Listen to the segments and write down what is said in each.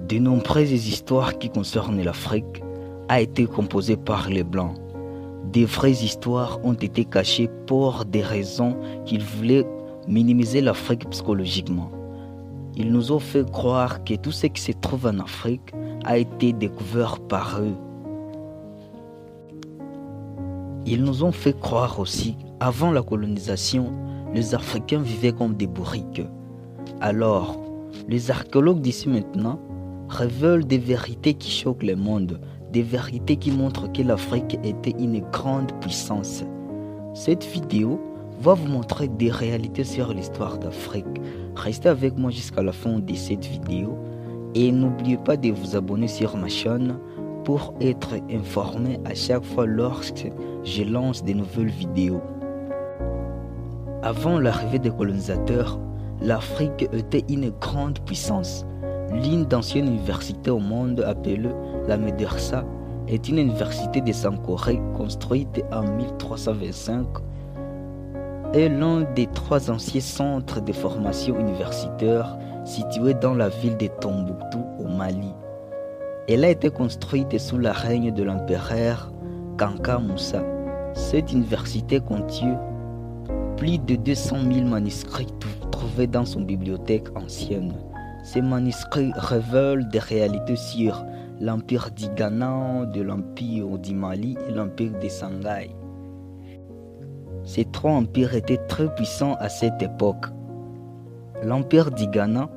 De nombreuses histoires qui concernent l'Afrique ont été composées par les Blancs. Des vraies histoires ont été cachées pour des raisons qu'ils voulaient minimiser l'Afrique psychologiquement. Ils nous ont fait croire que tout ce qui se trouve en Afrique a été découvert par eux. Ils nous ont fait croire aussi qu'avant la colonisation, les Africains vivaient comme des bourriques. Alors, les archéologues d'ici maintenant révèlent des vérités qui choquent le monde, des vérités qui montrent que l'Afrique était une grande puissance. Cette vidéo va vous montrer des réalités sur l'histoire d'Afrique. Restez avec moi jusqu'à la fin de cette vidéo et n'oubliez pas de vous abonner sur ma chaîne pour être informé à chaque fois lorsque je lance de nouvelles vidéos. Avant l'arrivée des colonisateurs, l'Afrique était une grande puissance. L'une d'anciennes universités au monde appelée la Médersa est une université de Sankoré construite en 1325 et l'un des 3 anciens centres de formation universitaire situés dans la ville de Tombouctou au Mali. Elle a été construite sous le règne de l'empereur Kanka Moussa. Cette université contient plus de 200 000 manuscrits trouvés dans son bibliothèque ancienne. Ces manuscrits révèlent des réalités sur l'empire du Ghana, de l'empire du Mali et l'empire des Sanghaï. Ces 3 empires étaient très puissants à cette époque. L'empire du Ghana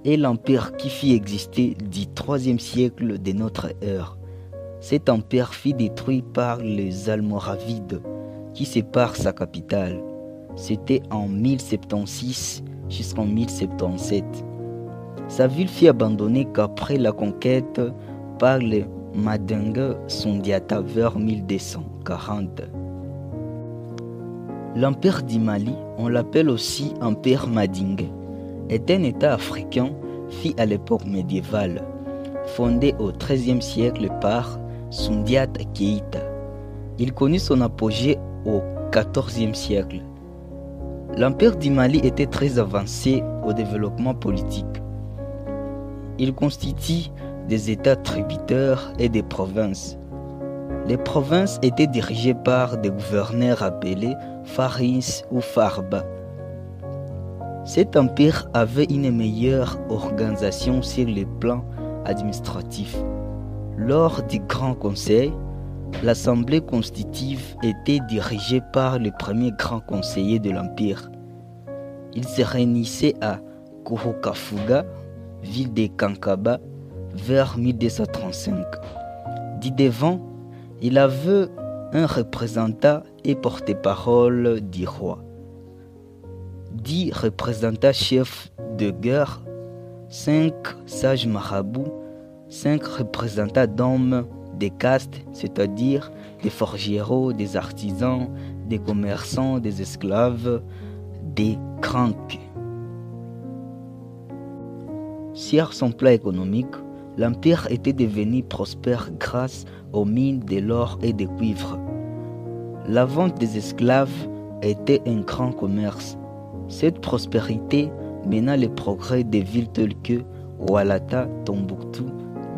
est l'empire qui fit exister du 3e siècle de notre ère. Cet empire fut détruit par les Almoravides qui séparent sa capitale. C'était en 1076 jusqu'en 1077. Sa ville fut abandonnée qu'après la conquête par les Madinga Sundiata vers 1240. L'empire du Mali, on l'appelle aussi empire Madingue, est un État africain fait à l'époque médiévale, fondé au XIIIe siècle par Sundiata Keïta. Il connut son apogée au XIVe siècle. L'empire du Mali était très avancé au développement politique. Il constitue des États tributaires et des provinces. Les provinces étaient dirigées par des gouverneurs appelés Faris ou Farba. Cet empire avait une meilleure organisation sur le plan administratif. Lors du Grand Conseil, l'Assemblée constitutive était dirigée par le premier grand conseiller de l'empire. Il se réunissait à Kouroukafuga, ville de Kankaba, vers 1235. Du devant, il avait un représentant et porte-parole du roi. 10 représentants chefs de guerre, 5 sages marabouts, 5 représentants d'hommes des castes, c'est-à-dire des forgerons, des artisans, des commerçants, des esclaves, des cranques. Sur son plan économique, l'empire était devenu prospère grâce aux mines de l'or et des cuivres. La vente des esclaves était un grand commerce. Cette prospérité mena le progrès des villes telles que Oualata, Tombouctou,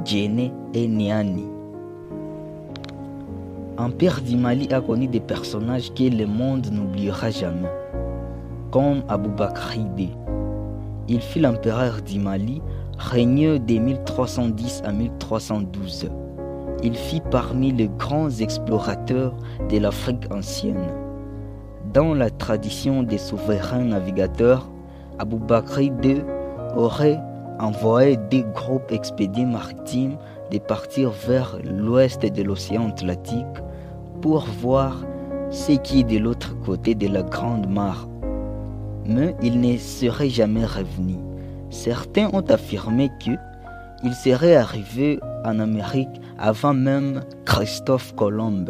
Djenné et Niani. L'empire du Mali a connu des personnages que le monde n'oubliera jamais, comme Aboubakar Idé. Il fut l'empereur du Mali, régnant de 1310 à 1312. Il fit parmi les grands explorateurs de l'Afrique ancienne. Dans la tradition des souverains navigateurs, Aboubakar II aurait envoyé des groupes expédiés maritimes de partir vers l'ouest de l'océan Atlantique pour voir ce qui est de l'autre côté de la Grande Mare. Mais il ne serait jamais revenu. Certains ont affirmé qu'il serait arrivé en Amérique avant même Christophe Colomb.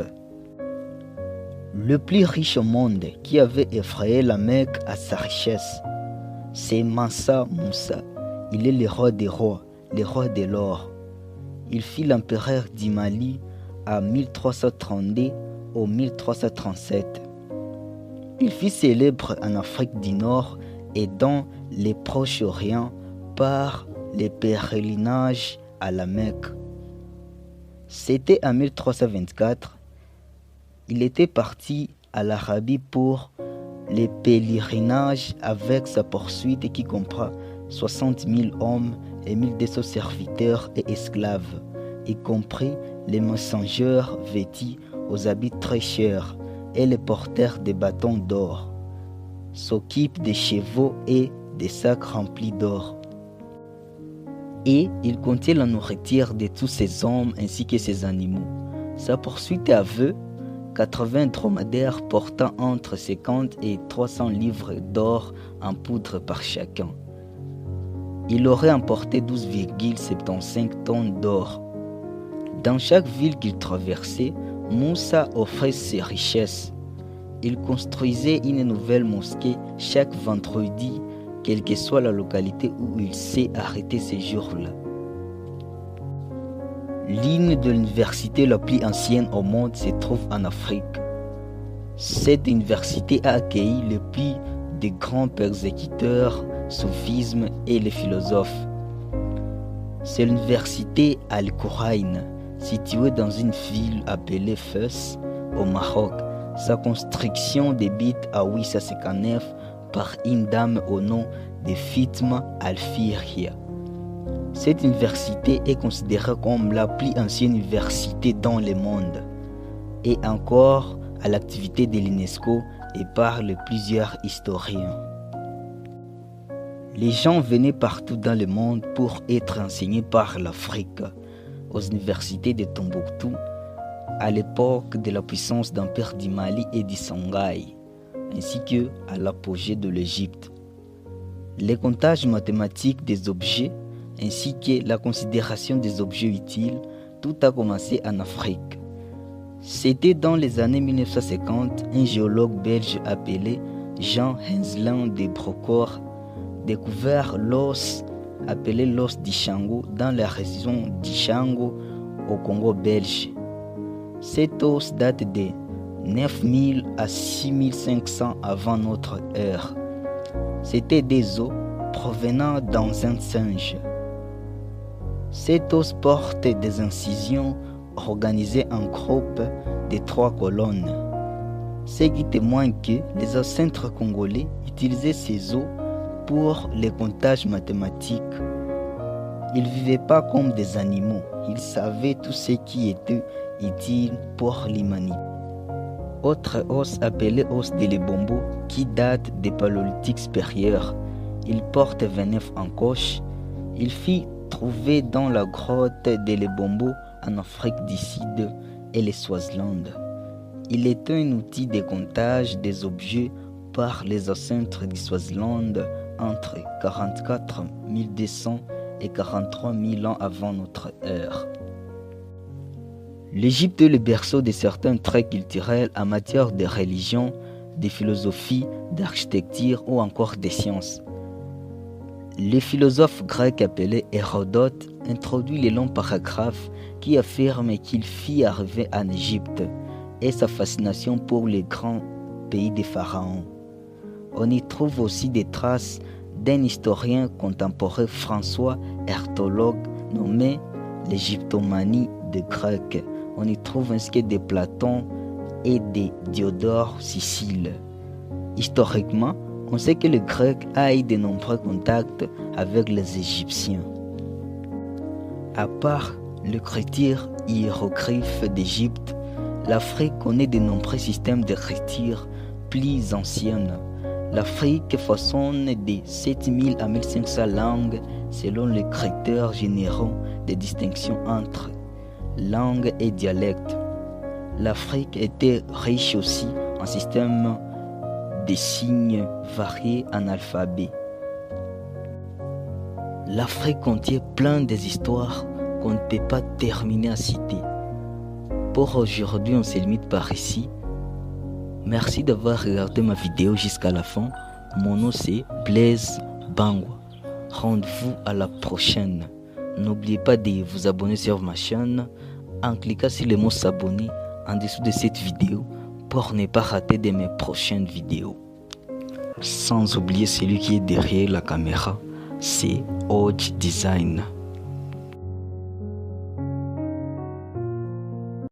Le plus riche au monde qui avait effrayé la Mecque à sa richesse, c'est Mansa Moussa. Il est le roi des rois, le roi de l'or. Il fut l'empereur du Mali à 1332 au 1337. Il fut célèbre en Afrique du Nord et dans les Proche-Orient par les pèlerinages à la Mecque. C'était en 1324. Il était parti à l'Arabie pour les pèlerinages avec sa poursuite qui comprend 60 000 hommes et 1200 serviteurs et esclaves, y compris les messengers vêtus aux habits très chers et les porteurs de bâtons d'or, s'occupent des chevaux et des sacs remplis d'or. Et il comptait la nourriture de tous ces hommes ainsi que ces animaux. Sa poursuite avait 80 dromadaires portant entre 50 et 300 livres d'or en poudre par chacun. Il aurait emporté 12,75 tonnes d'or. Dans chaque ville qu'il traversait, Moussa offrait ses richesses. Il construisait une nouvelle mosquée chaque vendredi, quelle que soit la localité où il s'est arrêté ces jours-là. L'une de l'université la plus ancienne au monde se trouve en Afrique. Cette université a accueilli le plus de grands persécuteurs, soufisme et les philosophes. C'est l'université Al-Qurayn, située dans une ville appelée Fès, au Maroc. Sa construction débute à 859 par une dame au nom de Fitma Al-Firia. Cette université est considérée comme la plus ancienne université dans le monde et encore à l'activité de l'UNESCO et par plusieurs historiens. Les gens venaient partout dans le monde pour être enseignés par l'Afrique, aux universités de Tombouctou, à l'époque de la puissance d'empire du Mali et du Songhai, ainsi que à l'apogée de l'Égypte. Les comptages mathématiques des objets ainsi que la considération des objets utiles, tout a commencé en Afrique. C'était dans les années 1950, un géologue belge appelé Jean Henselin de Brocourt découvert l'os appelé l'os d'Ishango dans la région d'Ishango au Congo belge. Cet os date de 9000 à 6500 avant notre ère. C'était des os provenant d'un singe. Cet os porte des incisions organisées en groupes de 3 colonnes, ce qui témoigne que les ancêtres congolais utilisaient ces os pour les comptages mathématiques. Ils ne vivaient pas comme des animaux, ils savaient tout ce qui était utile pour l'humanité. Autre os appelé os de l'Ebombo qui date des paléolithiques supérieurs. Il porte 29 encoches. Il fut trouvé dans la grotte de l'Ebombo en Afrique du Sud et le Swaziland. Il est un outil de comptage des objets par les ancêtres du Swaziland entre 44 200 et 43 000 ans avant notre ère. L'Égypte est le berceau de certains traits culturels en matière de religion, de philosophie, d'architecture ou encore des sciences. Le philosophe grec appelé Hérodote introduit les longs paragraphes qui affirment qu'il fit arriver en Égypte et sa fascination pour les grands pays des pharaons. On y trouve aussi des traces d'un historien contemporain François Hertologue nommé l'Égyptomanie de Grec. On y trouve ainsi que des Platon et des Diodore Sicile. Historiquement, on sait que le grec a eu de nombreux contacts avec les Égyptiens. À part l'écriture hiéroglyphe d'Égypte, l'Afrique connaît de nombreux systèmes d'écriture plus anciens. L'Afrique façonne de 7000 à 1500 langues selon les critères généraux de distinction entre langue et dialecte. L'Afrique était riche aussi en systèmes de signes variés en alphabet. L'Afrique contient plein des histoires qu'on ne peut pas terminer à citer. Pour aujourd'hui, on se limite par ici. Merci d'avoir regardé ma vidéo jusqu'à la fin. Mon nom c'est Blaise Bangwa. Rendez-vous à la prochaine. N'oubliez pas de vous abonner sur ma chaîne en cliquant sur le mot s'abonner en dessous de cette vidéo pour ne pas rater de mes prochaines vidéos. Sans oublier celui qui est derrière la caméra c'est Hodge Design.